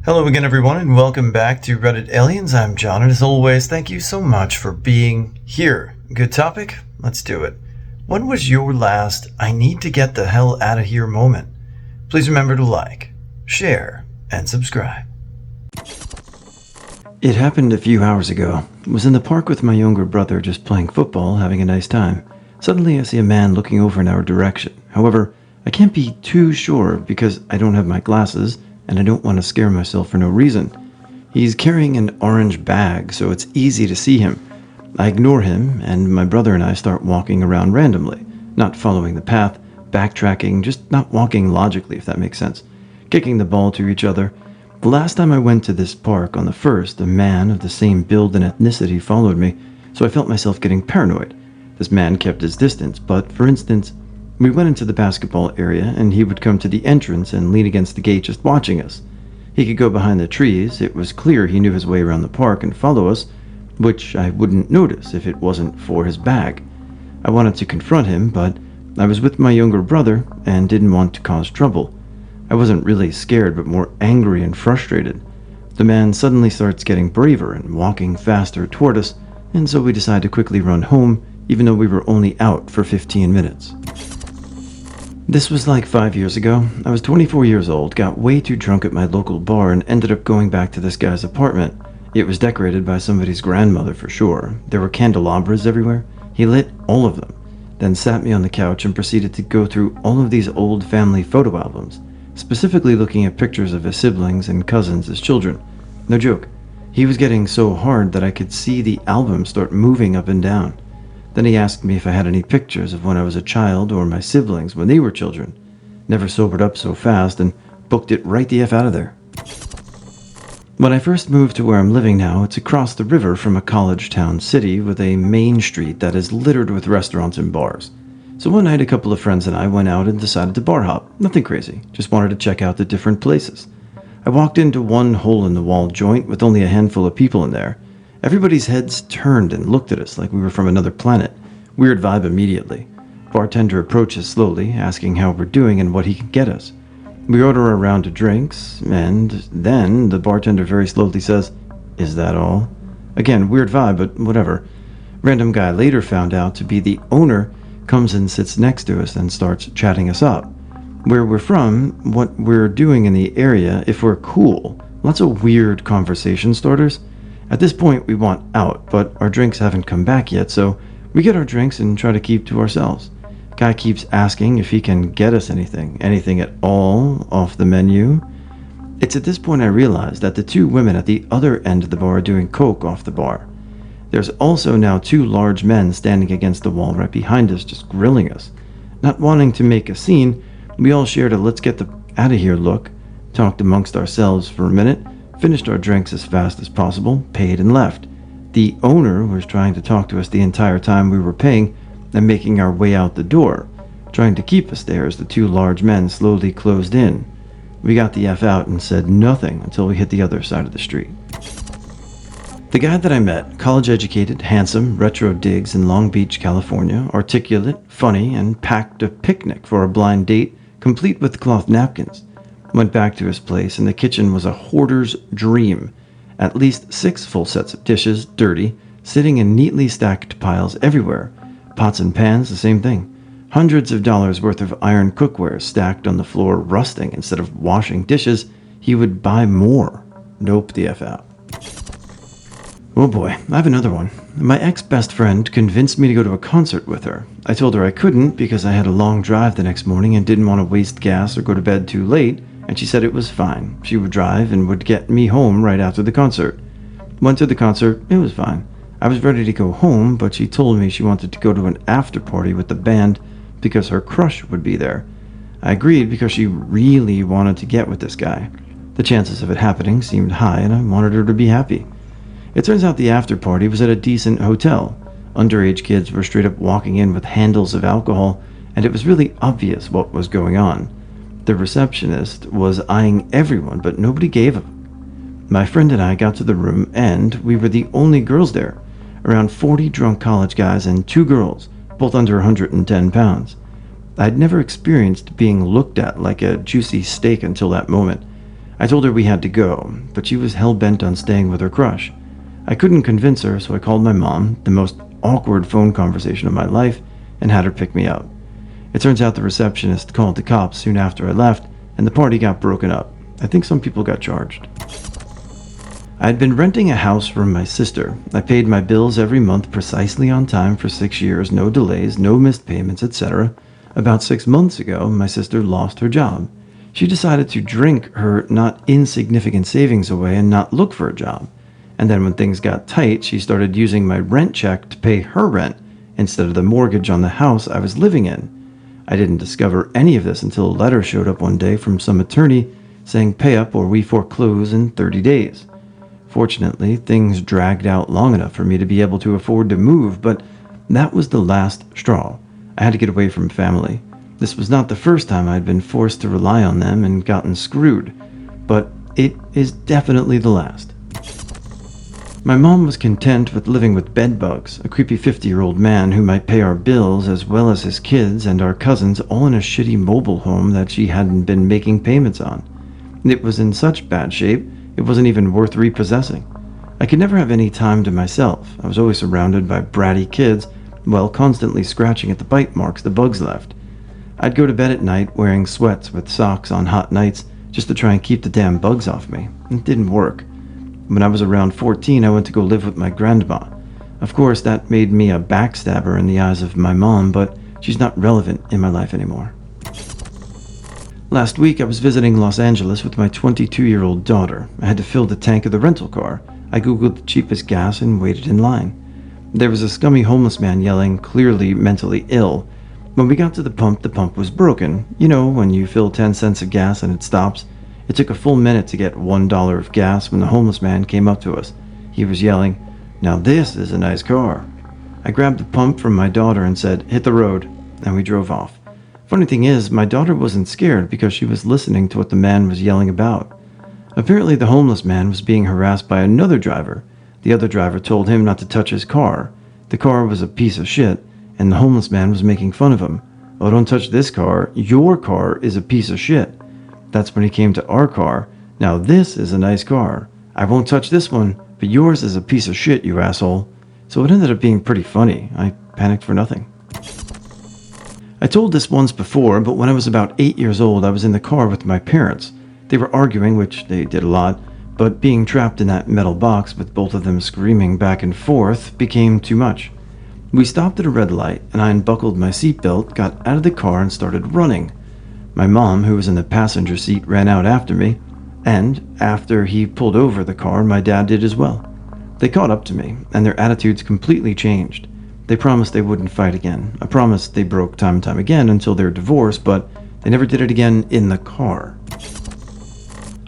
Hello again, everyone, and welcome back to Reddit Aliens. I'm John, and as always, thank you so much for being here. Good topic? Let's do it. When was your last I need to get the hell out of here moment? Please remember to like, share, and subscribe. It happened a few hours ago. I was in the park with my younger brother just playing football, having a nice time. Suddenly I see a man looking over in our direction. However, I can't be too sure because I don't have my glasses, and I don't want to scare myself for no reason. He's carrying an orange bag, so it's easy to see him. I ignore him, and my brother and I start walking around randomly, not following the path, backtracking, just not walking logically, if that makes sense, kicking the ball to each other. The last time I went to this park on the 1st, a man of the same build and ethnicity followed me, so I felt myself getting paranoid. This man kept his distance, but for instance, we went into the basketball area, and he would come to the entrance and lean against the gate just watching us. He could go behind the trees. It was clear he knew his way around the park and follow us, which I wouldn't notice if it wasn't for his bag. I wanted to confront him, but I was with my younger brother and didn't want to cause trouble. I wasn't really scared, but more angry and frustrated. The man suddenly starts getting braver and walking faster toward us, and so we decide to quickly run home, even though we were only out for 15 minutes. This was like 5 years ago. I was 24 years old, got way too drunk at my local bar, and ended up going back to this guy's apartment. It was decorated by somebody's grandmother for sure. There were candelabras everywhere. He lit all of them, then sat me on the couch and proceeded to go through all of these old family photo albums, specifically looking at pictures of his siblings and cousins as children. No joke. He was getting so hard that I could see the album start moving up and down. Then he asked me if I had any pictures of when I was a child or my siblings when they were children. Never sobered up so fast and booked it right the F out of there. When I first moved to where I'm living now, it's across the river from a college town city with a main street that is littered with restaurants and bars. So one night a couple of friends and I went out and decided to bar hop. Nothing crazy, just wanted to check out the different places. I walked into one hole-in-the-wall joint with only a handful of people in there. Everybody's heads turned and looked at us like we were from another planet. Weird vibe immediately. Bartender approaches slowly, asking how we're doing and what he can get us. We order a round of drinks, and then the bartender very slowly says, "Is that all?" Again, weird vibe, but whatever. Random guy later found out to be the owner, comes and sits next to us and starts chatting us up. Where we're from, what we're doing in the area, if we're cool. Lots of weird conversation starters. At this point, we want out, but our drinks haven't come back yet, so we get our drinks and try to keep to ourselves. Guy keeps asking if he can get us anything at all off the menu. It's at this point I realize that the two women at the other end of the bar are doing coke off the bar. There's also now two large men standing against the wall right behind us, just grilling us. Not wanting to make a scene, we all shared a let's get the out of here look, talked amongst ourselves for a minute, finished our drinks as fast as possible, paid and left. The owner was trying to talk to us the entire time we were paying and making our way out the door, trying to keep us there as the two large men slowly closed in. We got the F out and said nothing until we hit the other side of the street. The guy that I met, college-educated, handsome, retro digs in Long Beach, California, articulate, funny, and packed a picnic for a blind date, complete with cloth napkins. Went back to his place, and the kitchen was a hoarder's dream. At least 6 full sets of dishes, dirty, sitting in neatly stacked piles everywhere. Pots and pans, the same thing. Hundreds of dollars worth of iron cookware stacked on the floor, rusting. Instead of washing dishes, he would buy more. Nope, the F out. Oh boy, I have another one. My ex-best friend convinced me to go to a concert with her. I told her I couldn't because I had a long drive the next morning and didn't want to waste gas or go to bed too late, and she said it was fine. She would drive and would get me home right after the concert. Went to the concert, it was fine. I was ready to go home, but she told me she wanted to go to an after-party with the band because her crush would be there. I agreed because she really wanted to get with this guy. The chances of it happening seemed high, and I wanted her to be happy. It turns out the after-party was at a decent hotel. Underage kids were straight up walking in with handles of alcohol, and it was really obvious what was going on. The receptionist was eyeing everyone, but nobody gave a fuck. My friend and I got to the room, and we were the only girls there. Around 40 drunk college guys and 2 girls, both under 110 pounds. I'd never experienced being looked at like a juicy steak until that moment. I told her we had to go, but she was hell-bent on staying with her crush. I couldn't convince her, so I called my mom, the most awkward phone conversation of my life, and had her pick me up. It turns out the receptionist called the cops soon after I left, and the party got broken up. I think some people got charged. I had been renting a house from my sister. I paid my bills every month precisely on time for 6 years, no delays, no missed payments, etc. About 6 months ago, my sister lost her job. She decided to drink her not insignificant savings away and not look for a job. And then when things got tight, she started using my rent check to pay her rent instead of the mortgage on the house I was living in. I didn't discover any of this until a letter showed up one day from some attorney saying pay up or we foreclose in 30 days. Fortunately, things dragged out long enough for me to be able to afford to move, but that was the last straw. I had to get away from family. This was not the first time I had been forced to rely on them and gotten screwed, but it is definitely the last. My mom was content with living with bedbugs, a creepy 50-year-old man who might pay our bills as well as his kids and our cousins all in a shitty mobile home that she hadn't been making payments on. It was in such bad shape, it wasn't even worth repossessing. I could never have any time to myself. I was always surrounded by bratty kids, while constantly scratching at the bite marks the bugs left. I'd go to bed at night wearing sweats with socks on hot nights just to try and keep the damn bugs off me. It didn't work. When I was around 14, I went to go live with my grandma. Of course, that made me a backstabber in the eyes of my mom, but she's not relevant in my life anymore. Last week, I was visiting Los Angeles with my 22-year-old daughter. I had to fill the tank of the rental car. I googled the cheapest gas and waited in line. There was a scummy homeless man yelling, clearly mentally ill. When we got to the pump was broken. You know, when you fill 10 cents of gas and it stops. It took a full minute to get $1 of gas when the homeless man came up to us. He was yelling, "Now this is a nice car." I grabbed the pump from my daughter and said, "Hit the road," and we drove off. Funny thing is, my daughter wasn't scared because she was listening to what the man was yelling about. Apparently the homeless man was being harassed by another driver. The other driver told him not to touch his car. The car was a piece of shit, and the homeless man was making fun of him. "Oh, don't touch this car. Your car is a piece of shit." That's when he came to our car. "Now this is a nice car. I won't touch this one, but yours is a piece of shit, you asshole." So it ended up being pretty funny. I panicked for nothing. I told this once before, but when I was about 8 years old, I was in the car with my parents. They were arguing, which they did a lot, but being trapped in that metal box with both of them screaming back and forth became too much. We stopped at a red light, and I unbuckled my seatbelt, got out of the car, and started running. My mom, who was in the passenger seat, ran out after me, and after he pulled over the car, my dad did as well. They caught up to me, and their attitudes completely changed. They promised they wouldn't fight again. I promised they broke time and time again until their divorce, but they never did it again in the car.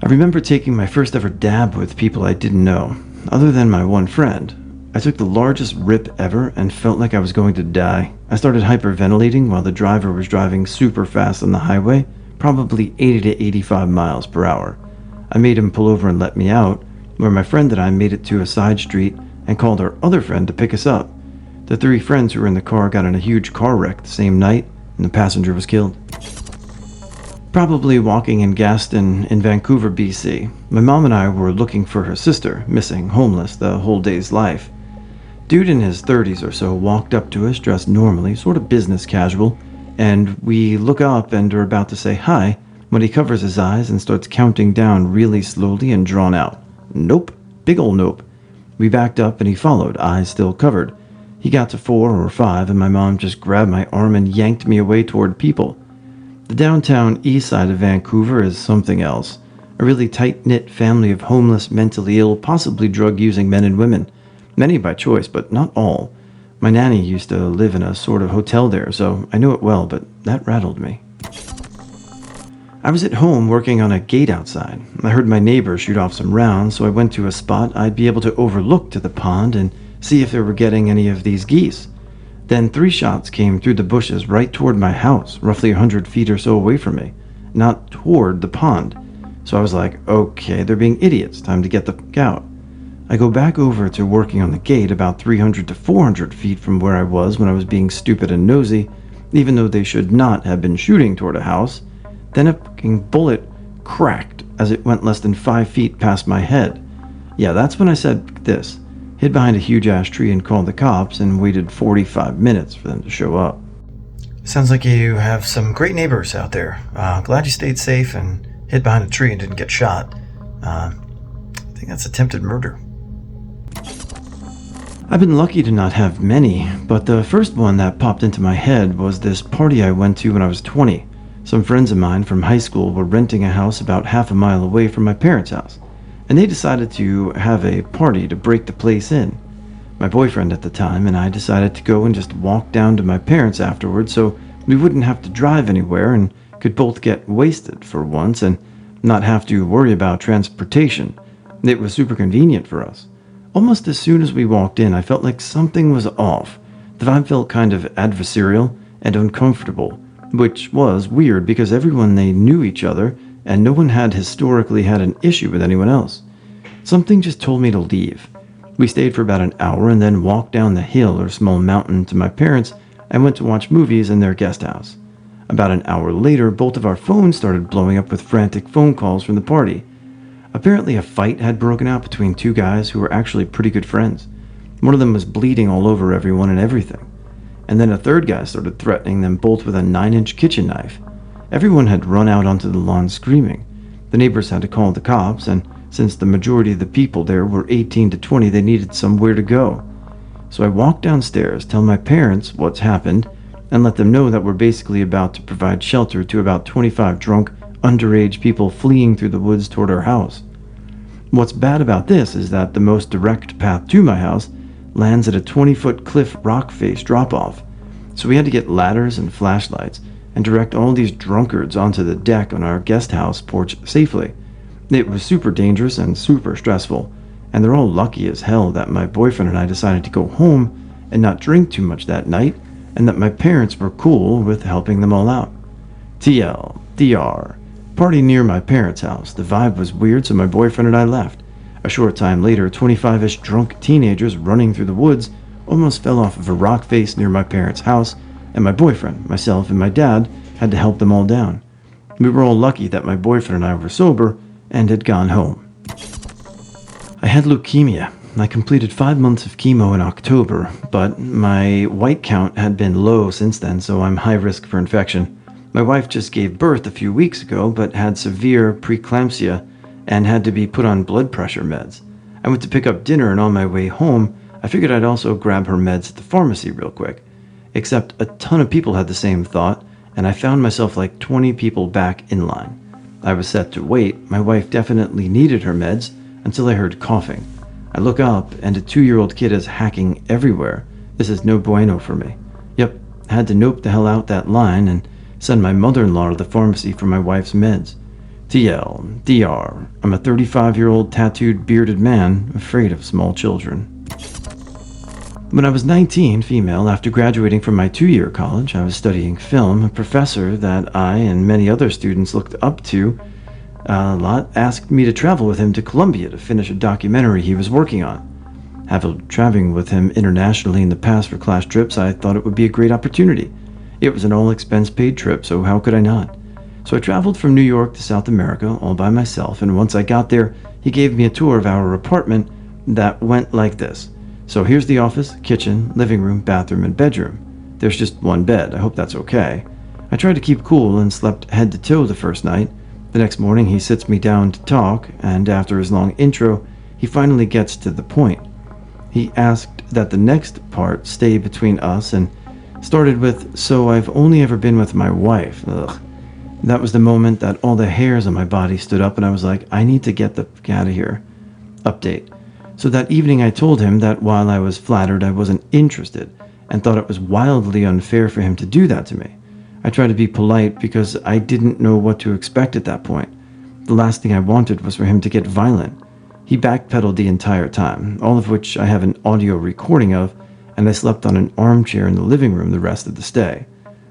I remember taking my first ever dab with people I didn't know, other than my one friend. I took the largest rip ever and felt like I was going to die. I started hyperventilating while the driver was driving super fast on the highway, probably 80 to 85 miles per hour. I made him pull over and let me out, where my friend and I made it to a side street and called our other friend to pick us up. The 3 friends who were in the car got in a huge car wreck the same night, and the passenger was killed. Probably walking in Gaston in Vancouver, BC. My mom and I were looking for her sister, missing, homeless, the whole day's life. Dude in his 30s or so walked up to us dressed normally, sort of business casual, and we look up and are about to say hi when he covers his eyes and starts counting down really slowly and drawn out. Nope. Big ol' nope. We backed up and he followed, eyes still covered. He got to 4 or 5 and my mom just grabbed my arm and yanked me away toward people. The downtown east side of Vancouver is something else. A really tight-knit family of homeless, mentally ill, possibly drug-using men and women. Many by choice, but not all. My nanny used to live in a sort of hotel there, so I knew it well, but that rattled me. I was at home working on a gate outside. I heard my neighbor shoot off some rounds, so I went to a spot I'd be able to overlook to the pond and see if they were getting any of these geese. Then 3 shots came through the bushes right toward my house, roughly 100 feet or so away from me, not toward the pond. So I was like, okay, they're being idiots, time to get the fuck out. I go back over to working on the gate about 300 to 400 feet from where I was when I was being stupid and nosy, even though they should not have been shooting toward a house. Then a fucking bullet cracked as it went less than 5 feet past my head. Yeah, that's when I said this. Hid behind a huge ash tree and called the cops and waited 45 minutes for them to show up. Sounds like you have some great neighbors out there. Glad you stayed safe and hid behind a tree and didn't get shot. I think that's attempted murder. I've been lucky to not have many, but the first one that popped into my head was this party I went to when I was 20. Some friends of mine from high school were renting a house about half a mile away from my parents' house, and they decided to have a party to break the place in. My boyfriend at the time and I decided to go and just walk down to my parents afterwards so we wouldn't have to drive anywhere and could both get wasted for once and not have to worry about transportation. It was super convenient for us. Almost as soon as we walked in, I felt like something was off. The vibe felt kind of adversarial and uncomfortable, which was weird because everyone they knew each other and no one had historically had an issue with anyone else. Something just told me to leave. We stayed for about an hour and then walked down the hill or small mountain to my parents and went to watch movies in their guest house. About an hour later, both of our phones started blowing up with frantic phone calls from the party. Apparently a fight had broken out between two guys who were actually pretty good friends. One of them was bleeding all over everyone and everything. And then a third guy started threatening them both with a 9-inch kitchen knife. Everyone had run out onto the lawn screaming. The neighbors had to call the cops, and since the majority of the people there were 18 to 20, they needed somewhere to go. So I walked downstairs, tell my parents what's happened, and let them know that we're basically about to provide shelter to about 25 drunk, underage people fleeing through the woods toward our house. What's bad about this is that the most direct path to my house lands at a 20-foot cliff rock face drop-off. So we had to get ladders and flashlights and direct all these drunkards onto the deck on our guest house porch safely. It was super dangerous and super stressful, and they're all lucky as hell that my boyfriend and I decided to go home and not drink too much that night, and that my parents were cool with helping them all out. TL, DR, party near my parents' house. The vibe was weird, so my boyfriend and I left. A short time later, 25-ish drunk teenagers running through the woods almost fell off of a rock face near my parents' house, and my boyfriend, myself, and my dad had to help them all down. We were all lucky that my boyfriend and I were sober and had gone home. I had leukemia. I completed 5 months of chemo in October, but my white count had been low since then, so I'm high risk for infection. My wife just gave birth a few weeks ago, but had severe preeclampsia and had to be put on blood pressure meds. I went to pick up dinner, and on my way home, I figured I'd also grab her meds at the pharmacy real quick. Except a ton of people had the same thought, and I found myself like 20 people back in line. I was set to wait. My wife definitely needed her meds until I heard coughing. I look up, and a 2-year-old kid is hacking everywhere. This is no bueno for me. Yep, had to nope the hell out that line and send my mother-in-law to the pharmacy for my wife's meds. TL, DR, I'm a 35-year-old tattooed bearded man afraid of small children. When I was 19, female, after graduating from my 2-year college, I was studying film. A professor that I and many other students looked up to a lot asked me to travel with him to Colombia to finish a documentary he was working on. Having traveling with him internationally in the past for class trips, I thought it would be a great opportunity. It was an all-expense-paid trip, so how could I not? So I traveled from New York to South America all by myself, and once I got there, he gave me a tour of our apartment that went like this. So here's the office, kitchen, living room, bathroom, and bedroom. There's just one bed. I hope that's okay. I tried to keep cool and slept head to toe the first night. The next morning, he sits me down to talk, and after his long intro, he finally gets to the point. He asked that the next part stay between us and started with, "So I've only ever been with my wife." Ugh. That was the moment that all the hairs on my body stood up, and I was like, I need to get the fuck out of here. Update. So that evening I told him that while I was flattered, I wasn't interested, and thought it was wildly unfair for him to do that to me. I tried to be polite because I didn't know what to expect at that point. The last thing I wanted was for him to get violent. He backpedaled the entire time, all of which I have an audio recording of, and I slept on an armchair in the living room the rest of the stay.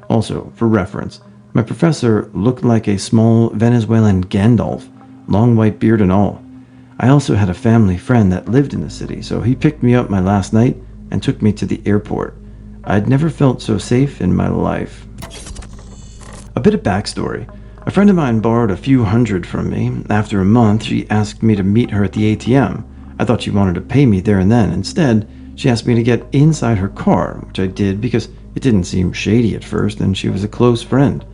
Also, for reference, my professor looked like a small Venezuelan Gandalf, long white beard and all. I also had a family friend that lived in the city, so he picked me up my last night and took me to the airport. I'd never felt so safe in my life. A bit of backstory. A friend of mine borrowed a few hundred from me. After a month, she asked me to meet her at the ATM. I thought she wanted to pay me there and then. Instead, she asked me to get inside her car, which I did because it didn't seem shady at first and she was a close friend.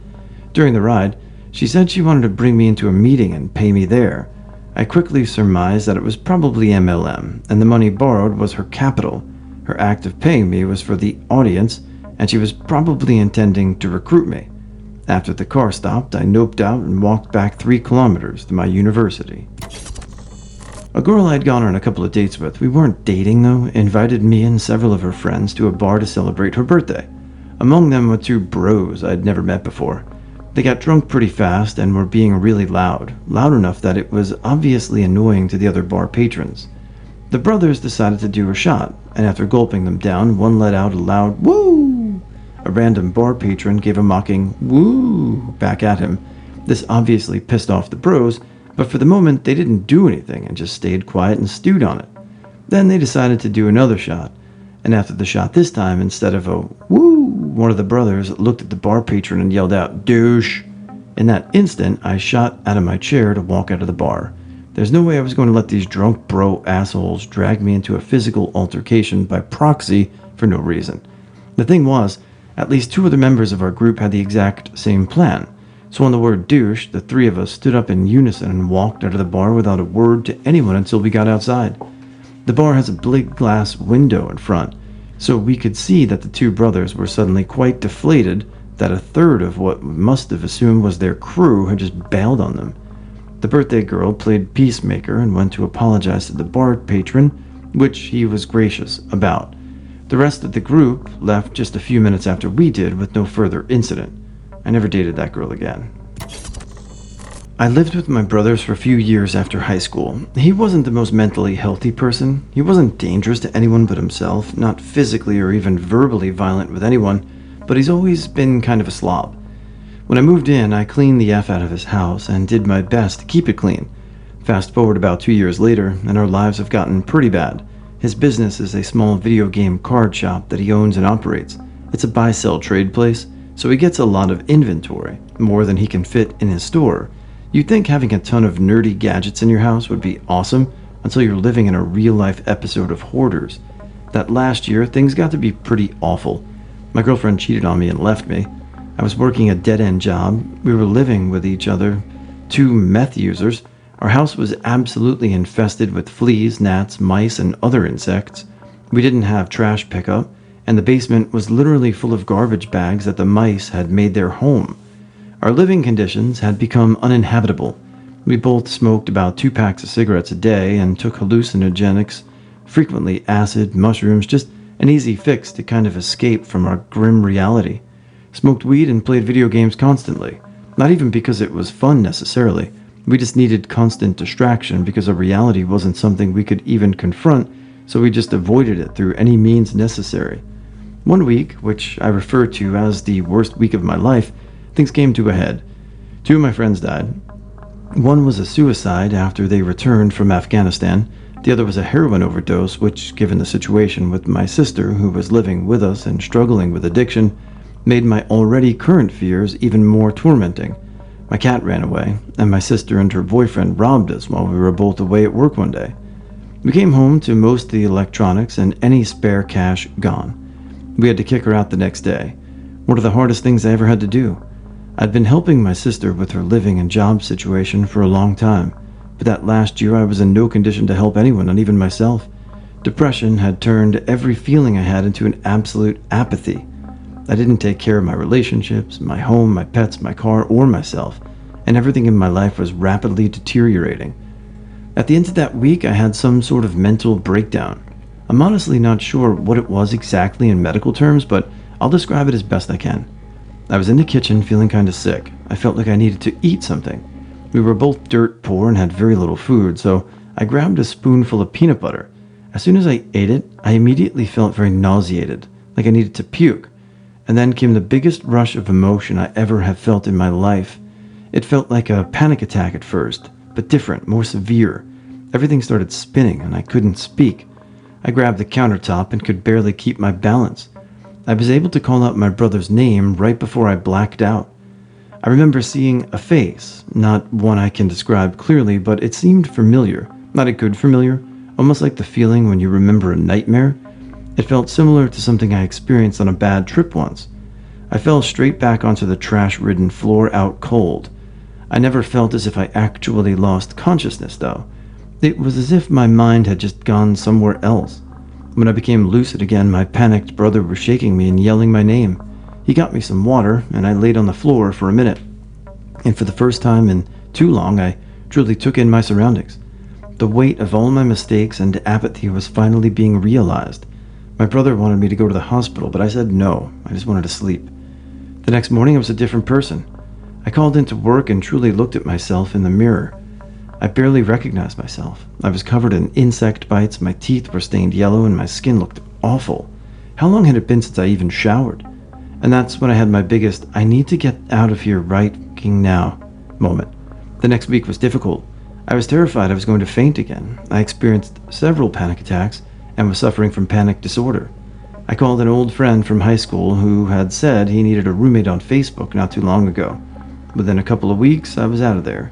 During the ride, she said she wanted to bring me into a meeting and pay me there. I quickly surmised that it was probably MLM, and the money borrowed was her capital. Her act of paying me was for the audience, and she was probably intending to recruit me. After the car stopped, I noped out and walked back 3 kilometers to my university. A girl I'd gone on a couple of dates with, we weren't dating though, invited me and several of her friends to a bar to celebrate her birthday. Among them were 2 bros I'd never met before. They got drunk pretty fast and were being really loud enough that it was obviously annoying to the other bar patrons. The brothers decided to do a shot, and after gulping them down, one let out a loud "woo!" A random bar patron gave a mocking "woo" back at him. This obviously pissed off the bros, but for the moment they didn't do anything and just stayed quiet and stewed on it. Then they decided to do another shot, and after the shot this time, instead of a "woo," one of the brothers looked at the bar patron and yelled out "douche." In that instant, I shot out of my chair to walk out of the bar. There's no way I was going to let these drunk bro assholes drag me into a physical altercation by proxy for no reason. The thing was, at least 2 other members of our group had the exact same plan. So on the word douche, the 3 of us stood up in unison and walked out of the bar without a word to anyone until we got outside. The bar has a big glass window in front, so we could see that the 2 brothers were suddenly quite deflated that a third of what we must have assumed was their crew had just bailed on them. The birthday girl played peacemaker and went to apologize to the bar patron, which he was gracious about. The rest of the group left just a few minutes after we did with no further incident. I never dated that girl again. I lived with my brothers for a few years after high school. He wasn't the most mentally healthy person. He wasn't dangerous to anyone but himself, not physically or even verbally violent with anyone, but he's always been kind of a slob. When I moved in, I cleaned the F out of his house and did my best to keep it clean. Fast forward about 2 years later, and our lives have gotten pretty bad. His business is a small video game card shop that he owns and operates. It's a buy-sell trade place, so he gets a lot of inventory, more than he can fit in his store. You'd think having a ton of nerdy gadgets in your house would be awesome until you're living in a real-life episode of Hoarders. That last year, things got to be pretty awful. My girlfriend cheated on me and left me. I was working a dead-end job. We were living with each other, 2 meth users. Our house was absolutely infested with fleas, gnats, mice, and other insects. We didn't have trash pickup, and the basement was literally full of garbage bags that the mice had made their home. Our living conditions had become uninhabitable. We both smoked about 2 packs of cigarettes a day and took hallucinogenics, frequently acid, mushrooms, just an easy fix to kind of escape from our grim reality. Smoked weed and played video games constantly. Not even because it was fun necessarily. We just needed constant distraction because our reality wasn't something we could even confront, so we just avoided it through any means necessary. One week, which I refer to as the worst week of my life, things came to a head. 2 of my friends died. One was a suicide after they returned from Afghanistan. The other was a heroin overdose, which, given the situation with my sister, who was living with us and struggling with addiction, made my already current fears even more tormenting. My cat ran away, and my sister and her boyfriend robbed us while we were both away at work one day. We came home to most of the electronics and any spare cash gone. We had to kick her out the next day. One of the hardest things I ever had to do. I'd been helping my sister with her living and job situation for a long time, but that last year I was in no condition to help anyone, not even myself. Depression had turned every feeling I had into an absolute apathy. I didn't take care of my relationships, my home, my pets, my car, or myself, and everything in my life was rapidly deteriorating. At the end of that week, I had some sort of mental breakdown. I'm honestly not sure what it was exactly in medical terms, but I'll describe it as best I can. I was in the kitchen feeling kind of sick. I felt like I needed to eat something. We were both dirt poor and had very little food, so I grabbed a spoonful of peanut butter. As soon as I ate it, I immediately felt very nauseated, like I needed to puke. And then came the biggest rush of emotion I ever have felt in my life. It felt like a panic attack at first, but different, more severe. Everything started spinning and I couldn't speak. I grabbed the countertop and could barely keep my balance. I was able to call out my brother's name right before I blacked out. I remember seeing a face, not one I can describe clearly, but it seemed familiar. Not a good familiar, almost like the feeling when you remember a nightmare. It felt similar to something I experienced on a bad trip once. I fell straight back onto the trash-ridden floor out cold. I never felt as if I actually lost consciousness, though. It was as if my mind had just gone somewhere else. When I became lucid again, my panicked brother was shaking me and yelling my name. He got me some water, and I laid on the floor for a minute. And for the first time in too long, I truly took in my surroundings. The weight of all my mistakes and apathy was finally being realized. My brother wanted me to go to the hospital, but I said no. I just wanted to sleep. The next morning, I was a different person. I called into work and truly looked at myself in the mirror. I barely recognized myself. I was covered in insect bites, my teeth were stained yellow, and my skin looked awful. How long had it been since I even showered? And that's when I had my biggest, I need to get out of here right fucking now moment. The next week was difficult. I was terrified I was going to faint again. I experienced several panic attacks and was suffering from panic disorder. I called an old friend from high school who had said he needed a roommate on Facebook not too long ago. Within a couple of weeks, I was out of there.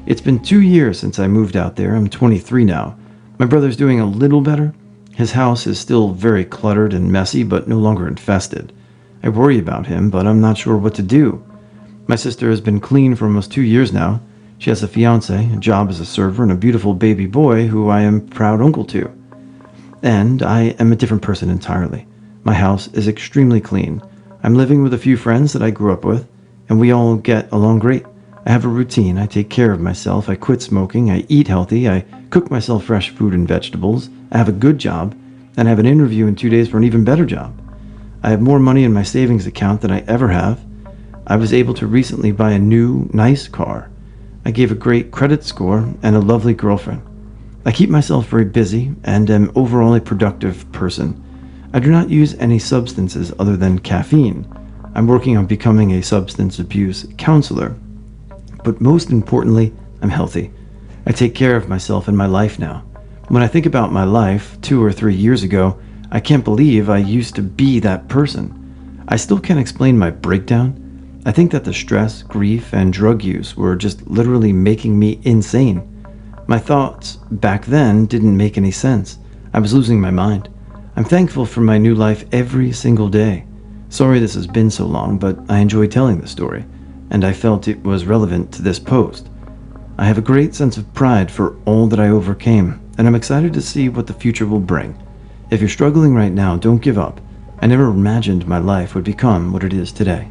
It's been 2 years since I moved out there. I'm 23 now. My brother's doing a little better. His house is still very cluttered and messy, but no longer infested. I worry about him, but I'm not sure what to do. My sister has been clean for almost 2 years now. She has a fiance, a job as a server, and a beautiful baby boy who I am proud uncle to. And I am a different person entirely. My house is extremely clean. I'm living with a few friends that I grew up with, and we all get along great. I have a routine. I take care of myself. I quit smoking. I eat healthy. I cook myself fresh food and vegetables. I have a good job, and I have an interview in 2 days for an even better job. I have more money in my savings account than I ever have. I was able to recently buy a new, nice car. I gave a great credit score and a lovely girlfriend. I keep myself very busy and am overall a productive person. I do not use any substances other than caffeine. I'm working on becoming a substance abuse counselor. But most importantly, I'm healthy. I take care of myself and my life now. When I think about my life 2 or 3 years ago, I can't believe I used to be that person. I still can't explain my breakdown. I think that the stress, grief, and drug use were just literally making me insane. My thoughts back then didn't make any sense. I was losing my mind. I'm thankful for my new life every single day. Sorry this has been so long, but I enjoy telling this story, and I felt it was relevant to this post. I have a great sense of pride for all that I overcame, and I'm excited to see what the future will bring. If you're struggling right now, don't give up. I never imagined my life would become what it is today.